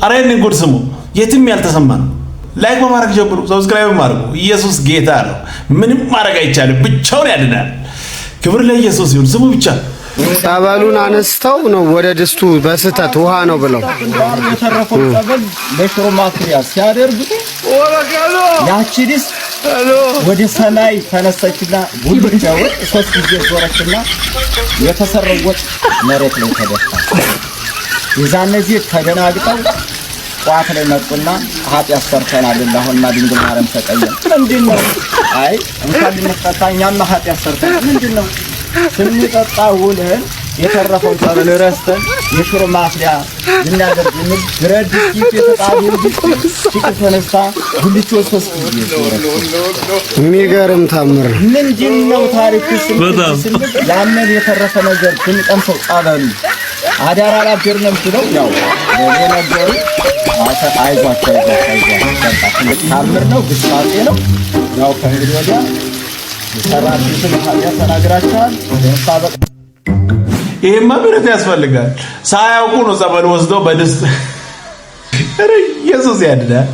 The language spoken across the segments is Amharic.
አሬን ጉድ ስሙ የትም ያልተሰማ ነው። ላይክ በማድረግ ጀምሩ፣ ሰብስክራይብ ማድረጉ። ኢየሱስ ጌታ ነው። ምንም ማድረግ አይቻልም። ብቻውን ያድናል። ክብር ለኢየሱስ ይሁን። ስሙ ብቻ ጸበሉን አነስተው ነው ወደ ድስቱ በስተት ውሃ ነው ብለው የተረፈው ጸበል ለሽሮ ማፍሪያ ሲያደርጉ ያቺ ድስት ወደ ሰማይ ተነሳችና ጉልቻው ሶስት ጊዜ ዞረችና የተሰራው ወጥ መሬት ላይ ተደፋ። የዛነዚህ ተደናግጠው ቋት ላይ መጡና ኃጢአት ሰርተናል አሁንና ድንግል ማርያም ተቀየም። ምንድነው? አይ እንኳን ልንጠጣኛማ ኃጢአት ሰርተናል። ምንድነው? ስንጠጣ ውለን የተረፈው ጸበል ረስተን የሽሮ ማፍያ ልናደርግ ምን ብረት ድስት የተጣለው ድስት ተነሳ ጉልቻ ሶስት ጊዜ ዞረች። የሚገርም ታምር ምንድነው? ታሪኩ ያንን የተረፈ ነገር ስንቀምሰው ጸበሉ አዳራ አላደርንም ብለው ያው ለነገሩ አይዟቸው ታምር ነው፣ ግስጣጤ ነው። ያው ከእንግዲህ ወዲያ ሰራቢትን ሀያ ተናግራቸዋል። ለምሳበቅ ይሄማ ምረት ያስፈልጋል። ሳያውቁ ነው ጸበል ወስደው በድስት ኢየሱስ ያድናል።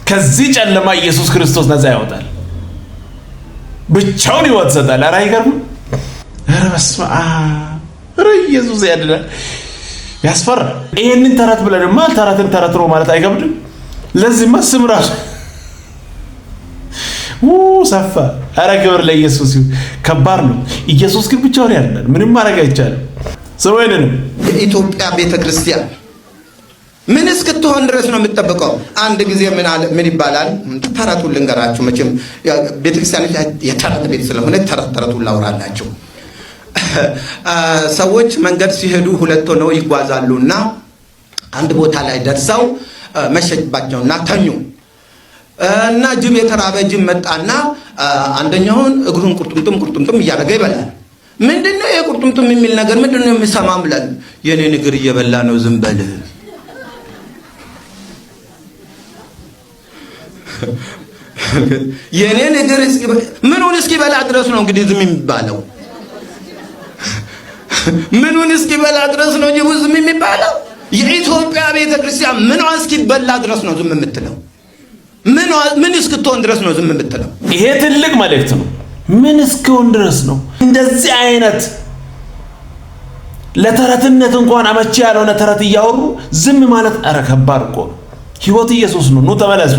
ከዚህ ጨለማ ኢየሱስ ክርስቶስ ነፃ ያወጣል። ብቻውን ሕይወት ይሰጣል። ኧረ አይገርምም? ኧረ በስመ አብ! ኧረ ኢየሱስ ያድናል። ያስፈራል። ይሄንን ተረት ብለንማ ተረትን ተረት ነው ማለት አይከብድም። ለዚህማ ስም ራሱ ሰፋ። ኧረ ክብር ለኢየሱስ ይሁን። ከባድ ነው። ኢየሱስ ግን ብቻውን ያድናል። ምንም ማድረግ አይቻልም። ሰውየንም የኢትዮጵያ ቤተክርስቲያን ምን እስክትሆን ድረስ ነው የምትጠብቀው? አንድ ጊዜ ምን ይባላል? ተረቱን ልንገራችሁ። መቼም ቤተክርስቲያን የተረት ቤት ስለሆነ ተረቱን ላውራላችሁ። ሰዎች መንገድ ሲሄዱ ሁለት ሆነው ይጓዛሉና አንድ ቦታ ላይ ደርሰው መሸባቸውና ተኙ እና ጅብ የተራበ ጅብ መጣና አንደኛውን እግሩን ቁርጥምጥም እያደረገ ይበላል። ምንድነው የቁርጥምጥም የሚል ነገር? ምንድነው የሚሰማም ብለን የኔን እግር እየበላ ነው ዝም በል። የኔን እግር ምኑን እስኪበላ ድረስ ነው እንግዲህ ዝም የሚባለው? ምኑን እስኪበላ ድረስ ነው ጅቡ ዝም የሚባለው? የኢትዮጵያ ቤተክርስቲያን ምኗ እስኪበላ ድረስ ነው ዝም የምትለው? ምን እስክትሆን ድረስ ነው ዝም የምትለው? ይሄ ትልቅ መልእክት ነው። ምን እስክሆን ድረስ ነው? እንደዚህ አይነት ለተረትነት እንኳን አመቺ ያልሆነ ተረት እያወሩ ዝም ማለት ኧረ ከባድ እኮ ነው። ሕይወት ኢየሱስ ነው። ኑ ተመለሱ።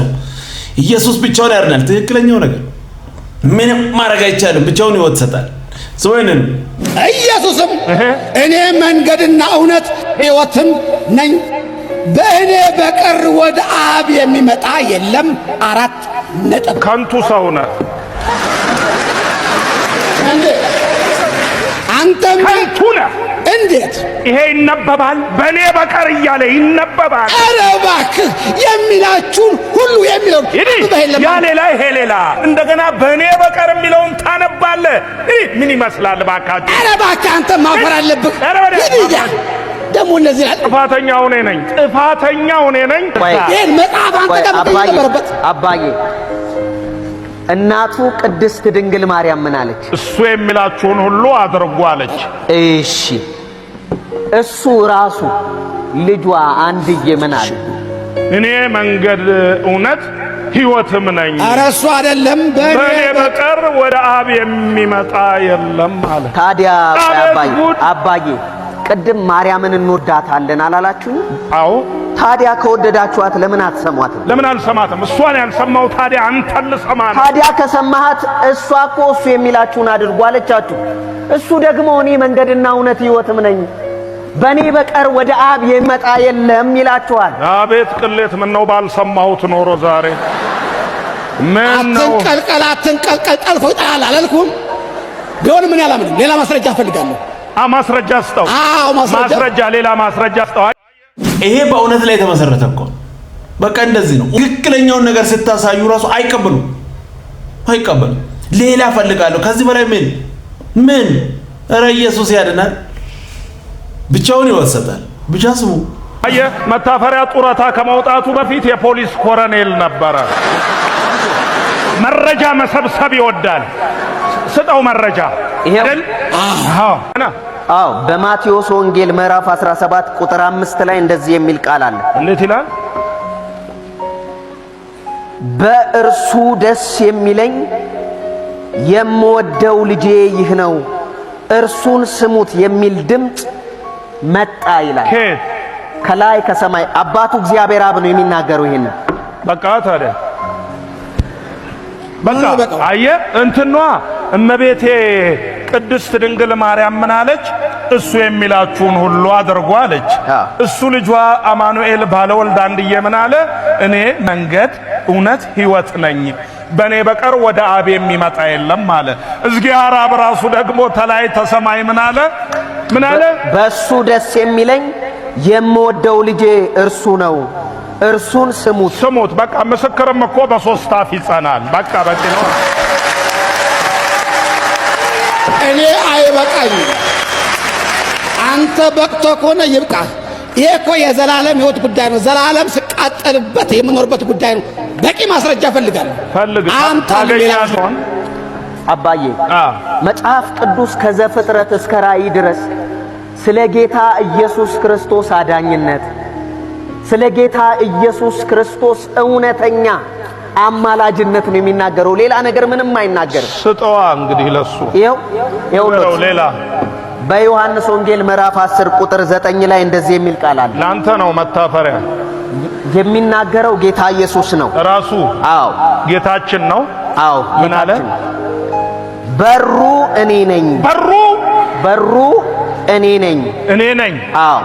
ኢየሱስ ብቻውን ያድናል። ትክክለኛው ነገር ምንም ማድረግ አይቻልም። ብቻውን ሕይወት ይሰጣል። ሰውየንም ኢየሱስም እኔ መንገድና እውነት ሕይወትም ነኝ፣ በእኔ በቀር ወደ አብ የሚመጣ የለም። 4 ነጥብ። ከንቱ ሰው ነህ አንተም ከንቱ ነህ። እንዴት ይሄ ይነበባል? በእኔ በቀር እያለ ይነበባል። ኧረ እባክህ የሚላችሁን ሁሉ የሚለው ያ ሌላ ይሄ ሌላ፣ እንደገና በእኔ በቀር የሚለውን ታነባለህ። ምን ይመስላል? እባካችሁ ኧረ እባክህ አንተ ማፈር አለብህ። ደግሞ እነዚህ ጥፋተኛው እኔ ነኝ። ይሄን መጽሐፍ አንተ ጋር ተነበረበት። አባዬ እናቱ ቅድስት ድንግል ማርያም ምን አለች? እሱ የሚላችሁን ሁሉ አድርጉ አለች። እሺ እሱ ራሱ ልጇ አንድዬ ምን አለ? እኔ መንገድ እውነት ሕይወትም ነኝ። ኧረ እሱ አይደለም በእኔ በቀር ወደ አብ የሚመጣ የለም አለ። ታዲያ አባዬ ቅድም ማርያምን እንወዳታለን አላላችሁ? አዎ። ታዲያ ከወደዳችኋት ለምን አትሰሟትም? ለምን አልሰማትም? እሷን ያልሰማው ታዲያ አንተን ልሰማ ነው? ታዲያ ከሰማሃት እሷ እኮ እሱ የሚላችሁን አድርጉ አለቻችሁ። እሱ ደግሞ እኔ መንገድና እውነት ሕይወትም ነኝ፣ በእኔ በቀር ወደ አብ የሚመጣ የለም ይላችኋል። አቤት ቅሌት! ምን ነው ባልሰማሁት ኖሮ ዛሬ ምን ነው አትንቀልቀል ጠልፎ ይጣላል አላልኩም? ቢሆን ምን ያላምን ሌላ ማስረጃ እፈልጋለሁ። ማስረጃ ስጠው። አዎ ማስረጃ፣ ሌላ ማስረጃ ስጠው። ይሄ በእውነት ላይ የተመሰረተ እኮ በቃ እንደዚህ ነው። ትክክለኛውን ነገር ስታሳዩ ራሱ አይቀበሉም። ሌላ ፈልጋለሁ ከዚህ በላይ ምን? ኧረ ኢየሱስ ያድናል። ብቻውን ይወሰዳል። ብቻ ስሙ። አየህ፣ መታፈሪያ ጡረታ ከመውጣቱ በፊት የፖሊስ ኮሎኔል ነበረ። መረጃ መሰብሰብ ይወዳል። ስጠው መረጃ አይደል? አዎ። አዎ በማቴዎስ ወንጌል ምዕራፍ 17 ቁጥር 5 ላይ እንደዚህ የሚል ቃል አለ። እንዴት ይላል? በእርሱ ደስ የሚለኝ የምወደው ልጄ ይህ ነው እርሱን ስሙት የሚል ድምፅ መጣ ይላል። ከላይ ከሰማይ አባቱ እግዚአብሔር አብ ነው የሚናገረው። ይሄን በቃ ታዲያ በቃ አየ እንትኗ እመቤቴ ቅድስት ድንግል ማርያም ምን አለች? እሱ የሚላችሁን ሁሉ አድርጉ አለች። እሱ ልጇ አማኑኤል ባለወልድ አንድዬ ምን አለ? እኔ መንገድ እውነት ሕይወት ነኝ፣ በኔ በቀር ወደ አብ የሚመጣ የለም አለ። እግዚአብሔር አብ ራሱ ደግሞ ተላይ ተሰማይ ምን አለ? በእሱ ደስ የሚለኝ የምወደው ልጄ እርሱ ነው እርሱን ስሙት። በቃ ምስክርም እኮ በሶስት አፍ ይጸናል። በቃ በቂ ነው። እኔ አይበቃኝ፣ አንተ በቅቶ ከሆነ ይብቃ። ይሄ እኮ የዘላለም ሕይወት ጉዳይ ነው። ዘላለም ስቃጠልበት የምኖርበት ጉዳይ ነው። በቂ ማስረጃ ፈልጋለሁ። አንተ ታገኛለህ አባዬ። መጽሐፍ ቅዱስ ከዘፍጥረት እስከ ራእይ ድረስ ስለ ጌታ ኢየሱስ ክርስቶስ አዳኝነት፣ ስለ ጌታ ኢየሱስ ክርስቶስ እውነተኛ አማላጅነት ነው የሚናገረው። ሌላ ነገር ምንም አይናገርም። ስጠዋ እንግዲህ ለሱ ይኸው ሌላ በዮሐንስ ወንጌል ምዕራፍ 10 ቁጥር 9 ላይ እንደዚህ የሚል ቃል አለ። ላንተ ነው መታፈሪያ የሚናገረው ጌታ ኢየሱስ ነው ራሱ። አዎ ጌታችን ነው። አዎ ምን አለ? በሩ እኔ ነኝ። በሩ እኔ ነኝ። አዎ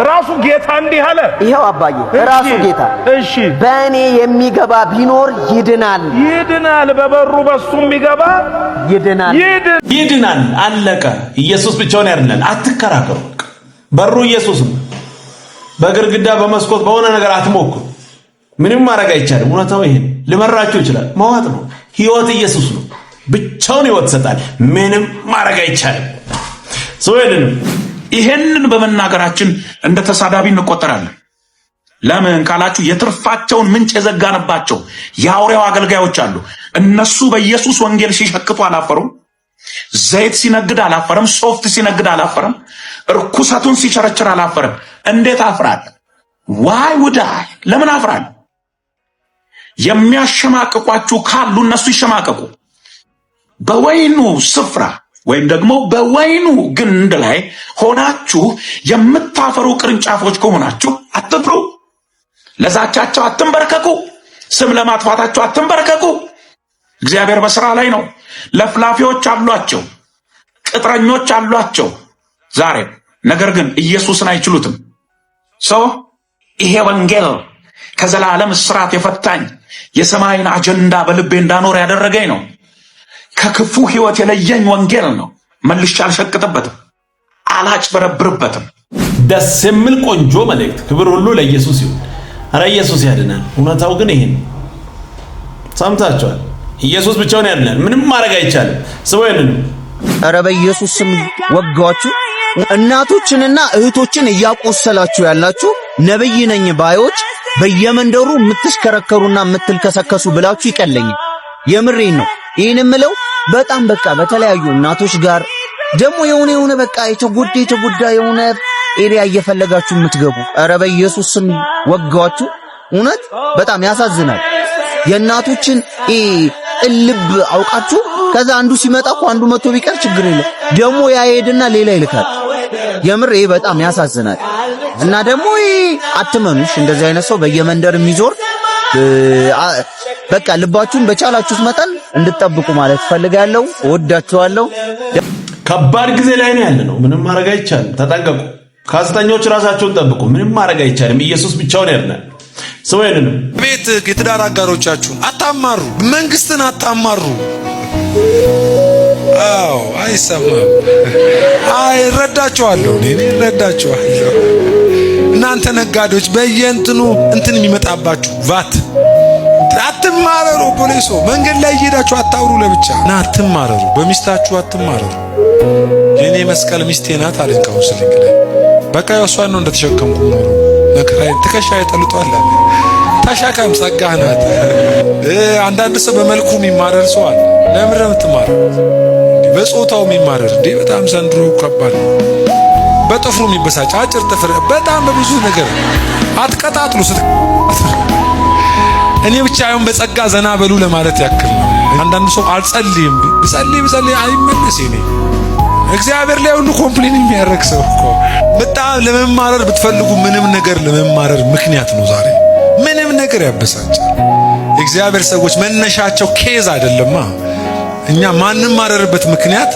ራሱ ጌታ እንዲህ አለ። ይሄው አባዬ ራሱ ጌታ። እሺ በእኔ የሚገባ ቢኖር ይድናል። በበሩ በሱ የሚገባ ይድናል። አለቀ። ኢየሱስ ብቻውን ያድናል። አትከራከሩ። በሩ ኢየሱስ ነው። በግርግዳ በመስኮት በሆነ ነገር አትሞክሩ። ምንም ማድረግ አይቻልም። እውነታው ይሄን ሊመራችሁ ይችላል። መዋጥ ነው። ሕይወት ኢየሱስ ነው። ብቻውን ሕይወት ይሰጣል። ምንም ማድረግ አይቻልም። ይሄንን በመናገራችን እንደ ተሳዳቢ እንቆጠራለን። ለምን ካላችሁ የትርፋቸውን ምንጭ የዘጋንባቸው የአውሬው አገልጋዮች አሉ። እነሱ በኢየሱስ ወንጌል ሲሸክቱ አላፈሩም። ዘይት ሲነግድ አላፈረም። ሶፍት ሲነግድ አላፈረም። እርኩሰቱን ሲቸረችር አላፈረም። እንዴት አፍራል? ዋይ ውዳይ ለምን አፍራል? የሚያሸማቅቋችሁ ካሉ እነሱ ይሸማቀቁ። በወይኑ ስፍራ ወይም ደግሞ በወይኑ ግንድ ላይ ሆናችሁ የምታፈሩ ቅርንጫፎች ከሆናችሁ አትፍሩ። ለዛቻቸው አትንበርከኩ። ስም ለማጥፋታቸው አትንበርከኩ። እግዚአብሔር በሥራ ላይ ነው። ለፍላፊዎች አሏቸው፣ ቅጥረኞች አሏቸው ዛሬ። ነገር ግን ኢየሱስን አይችሉትም። ይሄ ወንጌል ከዘላለም እስራት የፈታኝ የሰማይን አጀንዳ በልቤ እንዳኖር ያደረገኝ ነው። ከክፉ ሕይወት የለየኝ ወንጌል ነው። መልሼ አልሸቅጥበትም፣ አላጭበረብርበትም። ደስ የሚል ቆንጆ መልእክት። ክብር ሁሉ ለኢየሱስ ይሁን። አረ ኢየሱስ ያድናል። እውነታው ግን ይሄን ሰምታችኋል። ኢየሱስ ብቻውን ያድናል። ምንም ማድረግ አይቻልም። ስወይንም አረ በኢየሱስ ስም ወጋችሁ። እናቶችንና እህቶችን እያቆሰላችሁ ያላችሁ ነብይ ነኝ ባዮች በየመንደሩ የምትሽከረከሩና የምትልከሰከሱ ብላችሁ ይቀለኛል። የምሬን ነው። ይሄን ምለው በጣም በቃ በተለያዩ እናቶች ጋር ደግሞ የሆነ በቃ የተጎዳ የሆነ ኤሪያ እየፈለጋችሁ የምትገቡ አረ በኢየሱስ ስም ወጋችሁ። እውነት በጣም ያሳዝናል። የእናቶችን ልብ አውቃችሁ ከዛ አንዱ ሲመጣ እኮ አንዱ መቶ ቢቀር ችግር የለም ደግሞ ያሄድና ሌላ ይልካል። የምር ይሄ በጣም ያሳዝናል። እና ደግሞ አትመኑሽ እንደዚህ አይነት ሰው በየመንደር የሚዞር በቃ ልባችሁን በቻላችሁት መጠን እንድትጠብቁ ማለት ፈልጋለሁ። እወዳችኋለሁ። ከባድ ጊዜ ላይ ነው ያለነው። ምንም ማድረግ አይቻልም። ተጠንቀቁ። ካስተኞች ራሳቸውን ጠብቁ። ምንም ማድረግ አይቻልም። ኢየሱስ ብቻውን ያድናል። ሰውየንም ቤት የትዳር አጋሮቻችሁን አታማሩ፣ መንግስትን አታማሩ። አዎ አይሰማም። እረዳችኋለሁ። እናንተ ነጋዴዎች በየእንትኑ እንትን የሚመጣባችሁ ቫት አትማረሩ። ፖሊሶ መንገድ ላይ እየሄዳችሁ አታውሩ ለብቻ እና አትማረሩ። በሚስታችሁ አትማረሩ። የኔ መስቀል ሚስቴ ናት አለኝ ካውንስሊንግ ላይ። በቃ የሷን ነው እንደተሸከምኩ ኖሮ መከራዬ ትከሻዬ ተልጧል አለ። ተሸከም ጸጋህ ናት። አንዳንድ ሰው በመልኩ የሚማረር ሰው አለ። ለምን ነው የምትማረው? በጾታው የሚማረር እንዴ በጣም ዘንድሮ ከባድ ነው። በጥፍሩ የሚበሳጭ አጭር ጥፍር በጣም በብዙ ነገር አትቀጣጥሉ። እኔ ብቻ አሁን በጸጋ ዘና በሉ ለማለት ያክል ነው። አንዳንድ ሰው አልጸልይም ብጸልይ አይመለስ። እኔ እግዚአብሔር ላይ ሁሉ ኮምፕሌን የሚያደርግ ሰው እኮ በጣም ለመማረር ብትፈልጉ ምንም ነገር ለመማረር ምክንያት ነው። ዛሬ ምንም ነገር ያበሳጫል። እግዚአብሔር ሰዎች መነሻቸው ኬዝ አይደለማ። እኛ ማንንም ማረርበት ምክንያት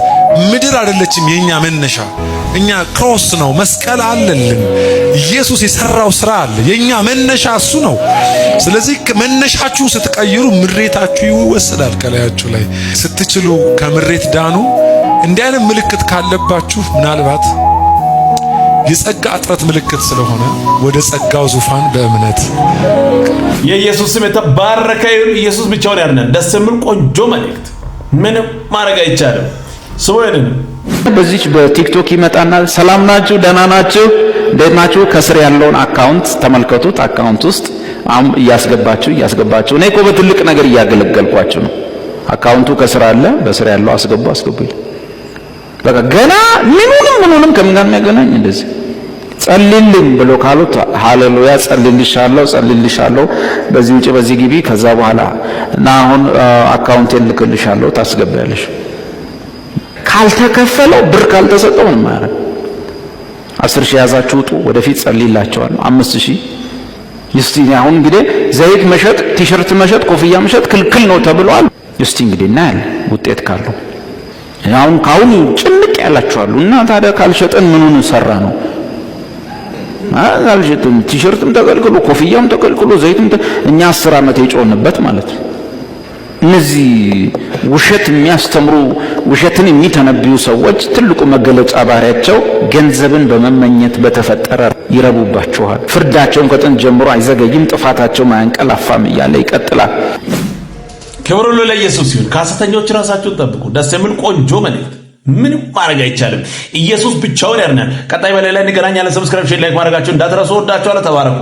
ምድር አይደለችም የኛ መነሻ። እኛ ክሮስ ነው፣ መስቀል አለልን። ኢየሱስ የሰራው ስራ አለ። የኛ መነሻ እሱ ነው። ስለዚህ መነሻችሁ ስትቀይሩ ምሬታችሁ ይወሰዳል ከላያችሁ ላይ። ስትችሉ ከምሬት ዳኑ። እንዲህ አይነት ምልክት ካለባችሁ ምናልባት የጸጋ እጥረት ምልክት ስለሆነ ወደ ጸጋው ዙፋን በእምነት የኢየሱስ ስም የተባረከ ይሁን። ኢየሱስ ብቻውን ያድናል። ደስ የሚል ቆንጆ መልእክት። ምንም ማድረግ አይቻልም። ስወይን በዚች በቲክቶክ ይመጣና ሰላም ናችሁ፣ ደህና ናችሁ፣ እንዴት ናችሁ? ከስር ያለውን አካውንት ተመልከቱት። አካውንት ውስጥ አሁን እያስገባችሁ እኔ እኮ በትልቅ ነገር እያገለገልኳችሁ ነው። አካውንቱ ከስር አለ፣ በስር ያለው አስገቡ ይል። በቃ ገና ምኑንም ከምን ጋር የሚያገናኝ እንደዚህ ጸልልኝ ብሎ ካሉት ሃሌሉያ ጸልልሻለሁ፣ በዚህ ውጪ በዚህ ግቢ፣ ከዛ በኋላ እና አሁን አካውንቴን ልክልሻለሁ ታስገባያለሽ። ካልተከፈለው ብር ካልተሰጠው ምን ማለት 10,000 ያዛችሁ ውጡ፣ ወደፊት ጸልይላቸዋለሁ 5,000 እስቲ አሁን እንግዲህ ዘይት መሸጥ፣ ቲሸርት መሸጥ፣ ኮፍያ መሸጥ ክልክል ነው ተብሏል። እስቲ እንግዲህ እናያለን ውጤት ካለው። አሁን ካሁን ጭንቅ ያላችኋሉ እና ታዲያ ካልሸጠን ምኑን ሰራ ነው? አልሸጥም፣ ቲሸርትም ተከልክሎ፣ ኮፍያም ተከልክሎ፣ ዘይትም እኛ 10 ዓመት የጮህንበት ማለት ነው። እነዚህ ውሸት የሚያስተምሩ ውሸትን የሚተነብዩ ሰዎች ትልቁ መገለጫ ባህሪያቸው ገንዘብን በመመኘት በተፈጠረ ይረቡባችኋል። ፍርዳቸውን ከጥንት ጀምሮ አይዘገይም፣ ጥፋታቸውም አያንቀላፋም እያለ ይቀጥላል። ክብር ሁሉ ለኢየሱስ ይሁን። ከሐሰተኞች ራሳችሁን ጠብቁ። ደስ የሚል ቆንጆ መልእክት። ምንም ማድረግ አይቻልም። ኢየሱስ ብቻውን ያድናል። ቀጣይ በሌላ እንገናኛለን። ሰብስክራይብ፣ ሼር፣ ላይክ ማድረጋችሁን እንዳትረሱ። ወዳችኋለሁ። ተባረኩ።